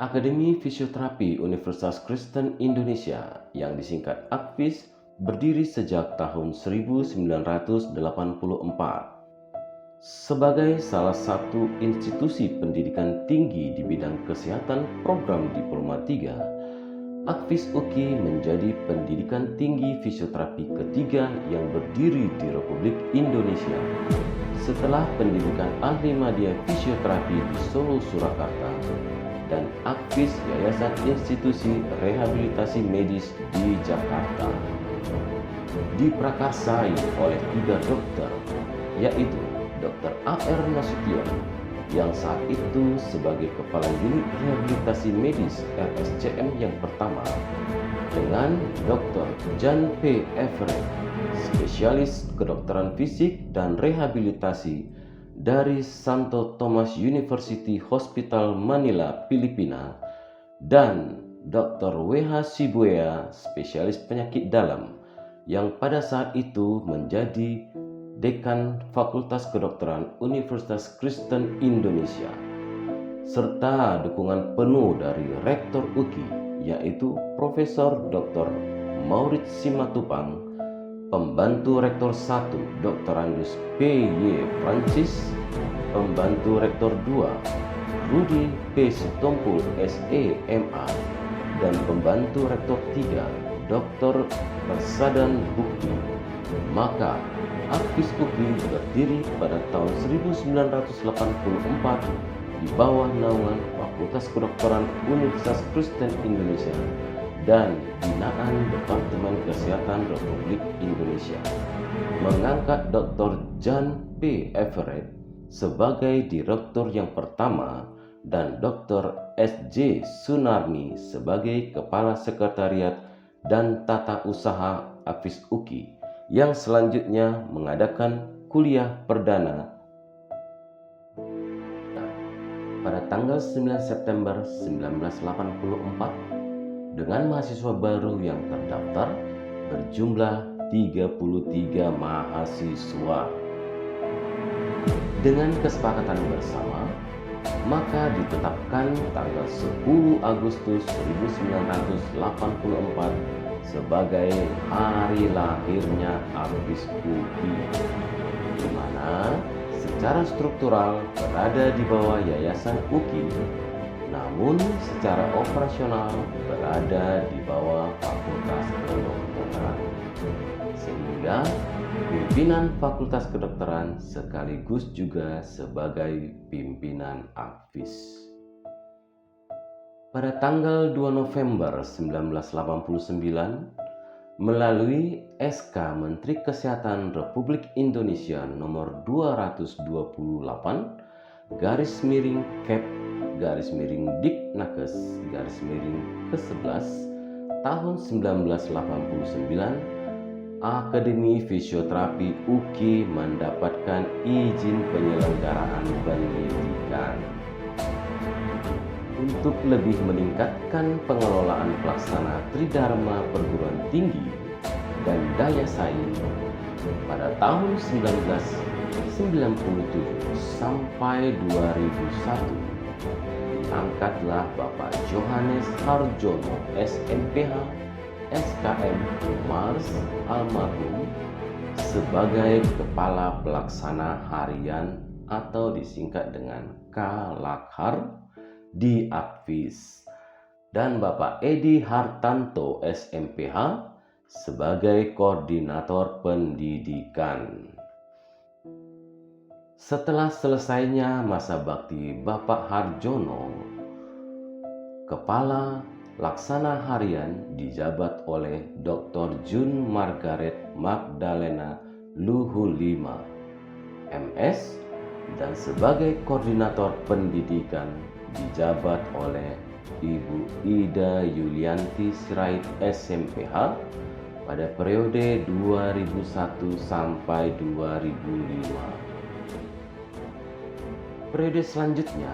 Akademi Fisioterapi Universitas Kristen Indonesia yang disingkat AKFIS berdiri sejak tahun 1984 sebagai salah satu institusi pendidikan tinggi di bidang kesehatan program Diploma 3. AKFIS UKI menjadi pendidikan tinggi fisioterapi ketiga yang berdiri di Republik Indonesia setelah pendidikan ahli madya fisioterapi di Solo, Surakarta, dan AKFIS Yayasan Institusi Rehabilitasi Medis di Jakarta. Diprakarsai oleh 3 dokter, yaitu Dr. A.R. Nasution yang saat itu sebagai Kepala Unit Rehabilitasi Medis RSCM yang pertama, dengan Dr. John P. Everett, spesialis kedokteran fisik dan rehabilitasi dari Santo Tomas University Hospital Manila, Filipina, dan Dr. W.H. Shibuya, spesialis penyakit dalam, yang pada saat itu menjadi Dekan Fakultas Kedokteran Universitas Kristen Indonesia, serta dukungan penuh dari Rektor UKI, yaitu Profesor Dr. Maurits Simatupang, Pembantu Rektor 1 Dr. Andus P.Y. Francis, Pembantu Rektor 2 Rudi P. Sitompul S.E.M.A. dan Pembantu Rektor 3 Dr. Persadan Bukti. Maka AKFIS UKI berdiri pada tahun 1984 di bawah naungan Fakultas Kedokteran Universitas Kristen Indonesia dan binaan Departemen Kesehatan Republik Indonesia, mengangkat Dr. John P. Everett sebagai direktur yang pertama dan Dr. S.J. Sunarni sebagai Kepala Sekretariat dan Tata Usaha AKFIS UKI, yang selanjutnya mengadakan kuliah perdana pada tanggal 9 September 1984 dengan mahasiswa baru yang terdaftar berjumlah 33 mahasiswa. Dengan kesepakatan bersama, maka ditetapkan tanggal 10 Agustus 1984 sebagai hari lahirnya AKFIS UKI, di mana secara struktural berada di bawah Yayasan UKI, namun secara operasional berada di bawah Fakultas Kedokteran, sehingga pimpinan Fakultas Kedokteran sekaligus juga sebagai pimpinan AKFIS. Pada tanggal 2 November 1989, melalui SK Menteri Kesehatan Republik Indonesia nomor 228 /Kep Diknakes ke-11 tahun 1989, Akademi Fisioterapi UKI mendapatkan izin penyelenggaraan pendidikan. Untuk lebih meningkatkan pengelolaan pelaksana Tridharma Perguruan Tinggi dan daya saing, pada tahun 1997 sampai 2001 diangkatlah Bapak Johannes Harjono SMPH SKM Mars almarhum sebagai Kepala Pelaksana Harian atau disingkat dengan Kalakhar di AKFIS, dan Bapak Edi Hartanto SMPH sebagai Koordinator Pendidikan. Setelah selesainya masa bakti Bapak Harjono, Kepala Laksana Harian dijabat oleh Dr. Jun Margaret Magdalena Luhulima, MS, dan sebagai Koordinator Pendidikan dijabat oleh Ibu Ida Yulianti Sirait SMPH pada periode 2001 sampai 2005. Periode selanjutnya,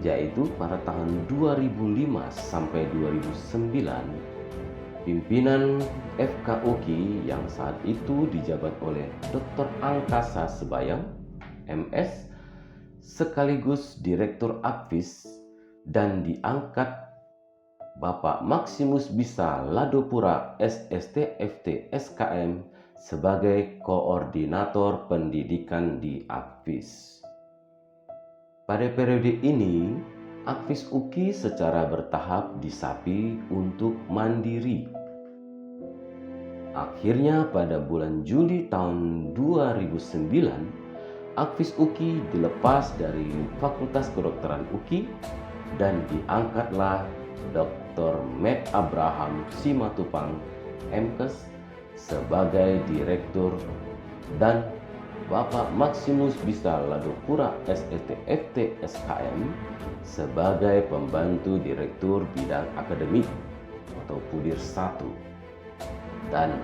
yaitu pada tahun 2005 sampai 2009, pimpinan FKUKI yang saat itu dijabat oleh Dr. Angkasa Sebayang, MS, sekaligus Direktur AKFIS, dan diangkat Bapak Maximus Bisa Ladopura SSTFT SKM sebagai Koordinator Pendidikan di Akvis. Pada periode ini, Akvis UKI secara bertahap disapi untuk mandiri. Akhirnya pada bulan Juli tahun 2009, Akvis UKI dilepas dari Fakultas Kedokteran UKI dan diangkatlah Dr. Matt Abraham Simatupang, MKes, sebagai Direktur dan Bapak Maximus Bisa Ladopura SSTFT SKM sebagai Pembantu Direktur Bidang Akademik atau Pudir 1 dan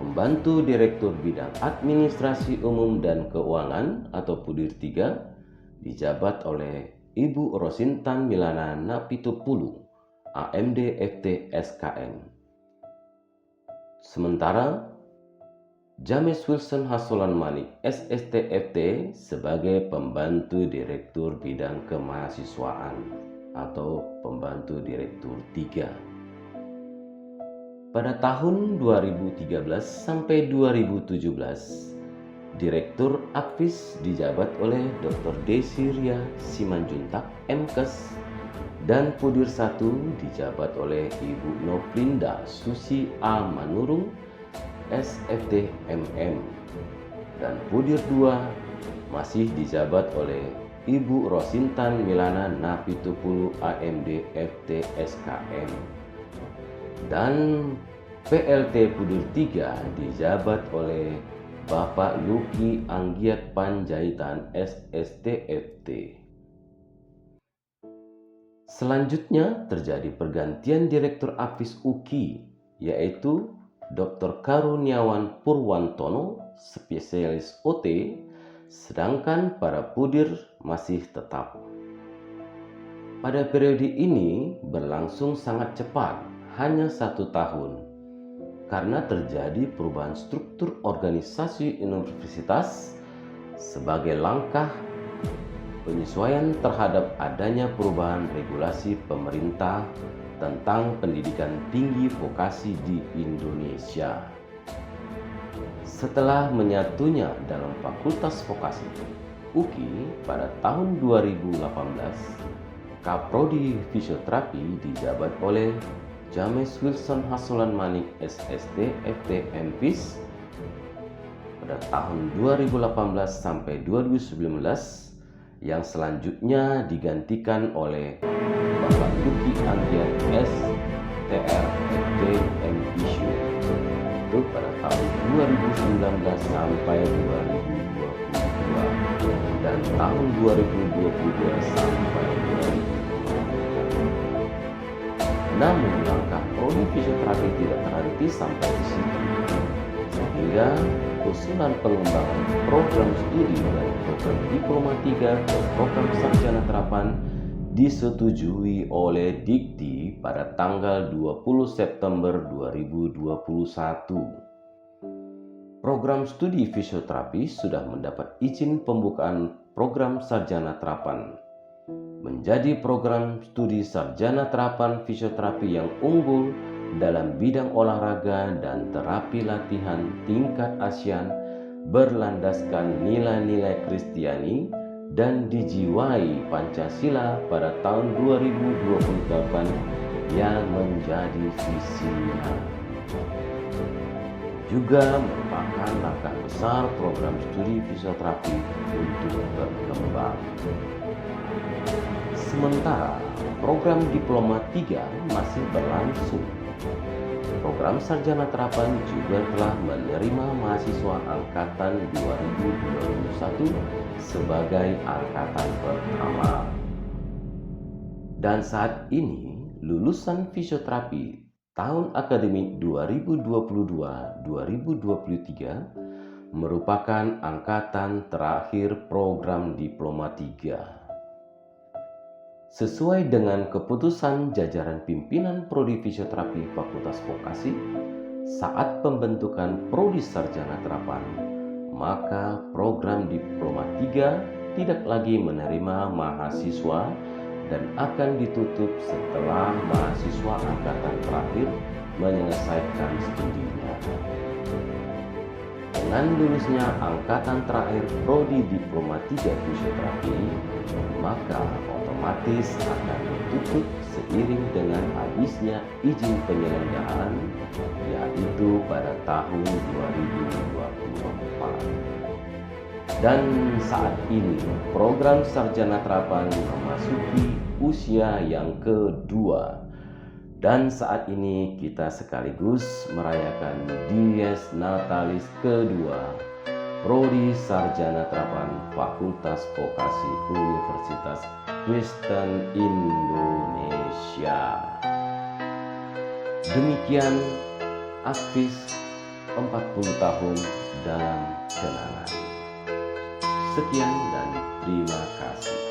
Pembantu Direktur Bidang Administrasi Umum dan Keuangan atau Pudir 3 dijabat oleh Ibu Rosintan Milana Napitupulu, AMD FT SKM. Sementara James Wilson Hasulan Manik SSTFT sebagai Pembantu Direktur Bidang Kemahasiswaan atau Pembantu Direktur 3. Pada tahun 2013 sampai 2017, Direktur Akvis dijabat oleh Dr. Desiria Simanjuntak, MKes, dan Pudir 1 dijabat oleh Ibu Novlinda Susi A. Manurung, SFT MM, dan Pudir 2 masih dijabat oleh Ibu Rosintan Milana Napitupulu, AMD FT SKM, dan PLT Pudir 3 dijabat oleh Bapak Luki Anggiat Panjaitan SSTFT. Selanjutnya terjadi pergantian Direktur Akvis UKI, yaitu Dr. Karuniawan Purwantono, spesialis OT, sedangkan para Pudir masih tetap. Pada periode ini berlangsung sangat cepat, hanya 1 tahun. Karena terjadi perubahan struktur organisasi universitas sebagai langkah penyesuaian terhadap adanya perubahan regulasi pemerintah tentang pendidikan tinggi vokasi di Indonesia. Setelah menyatunya dalam Fakultas Vokasi UKI pada tahun 2018, Kaprodi Fisioterapi dijabat oleh James Wilson Hasulan Manik SST FT MPhis pada tahun 2018 sampai 2019, yang selanjutnya digantikan oleh Bapak Luki Anggiat STR FT MPhis itu pada tahun 2019 sampai 2022 dan tahun 2022 sampai 2023. Namun langkah prodi fisioterapi tidak terhenti sampai di situ, sehingga usulan pengembangan program studi dari program Diploma 3 ke program Sarjana Terapan disetujui oleh Dikti pada tanggal 20 September 2021. Program studi fisioterapi sudah mendapat izin pembukaan program Sarjana Terapan menjadi program studi sarjana terapan fisioterapi yang unggul dalam bidang olahraga dan terapi latihan tingkat ASEAN berlandaskan nilai-nilai Kristiani dan dijiwai Pancasila pada tahun 2028 yang menjadi visinya. Juga merupakan langkah besar program studi fisioterapi untuk berkembang. Sementara program Diploma 3 masih berlangsung. Program Sarjana Terapan juga telah menerima mahasiswa angkatan 2021 sebagai angkatan pertama. Dan saat ini lulusan fisioterapi tahun akademik 2022-2023 merupakan angkatan terakhir program Diploma 3. Sesuai dengan keputusan jajaran pimpinan Prodi Fisioterapi Fakultas Vokasi saat pembentukan Prodi Sarjana Terapan, maka program Diploma 3 tidak lagi menerima mahasiswa dan akan ditutup setelah mahasiswa angkatan terakhir menyelesaikan studinya. Dengan lulusnya angkatan terakhir prodi Diploma 3 Fisioterapi, maka otomatis akan ditutup seiring dengan habisnya izin penyelenggaraan, yaitu pada tahun 2024. Dan saat ini program Sarjana Terapan memasuki usia yang kedua. Dan saat ini kita sekaligus merayakan Dies Natalis kedua Prodi Sarjana Terapan Fakultas Vokasi Universitas Kristen Indonesia. Demikian Akvis 40 tahun dalam kenangan. Sekian dan terima kasih.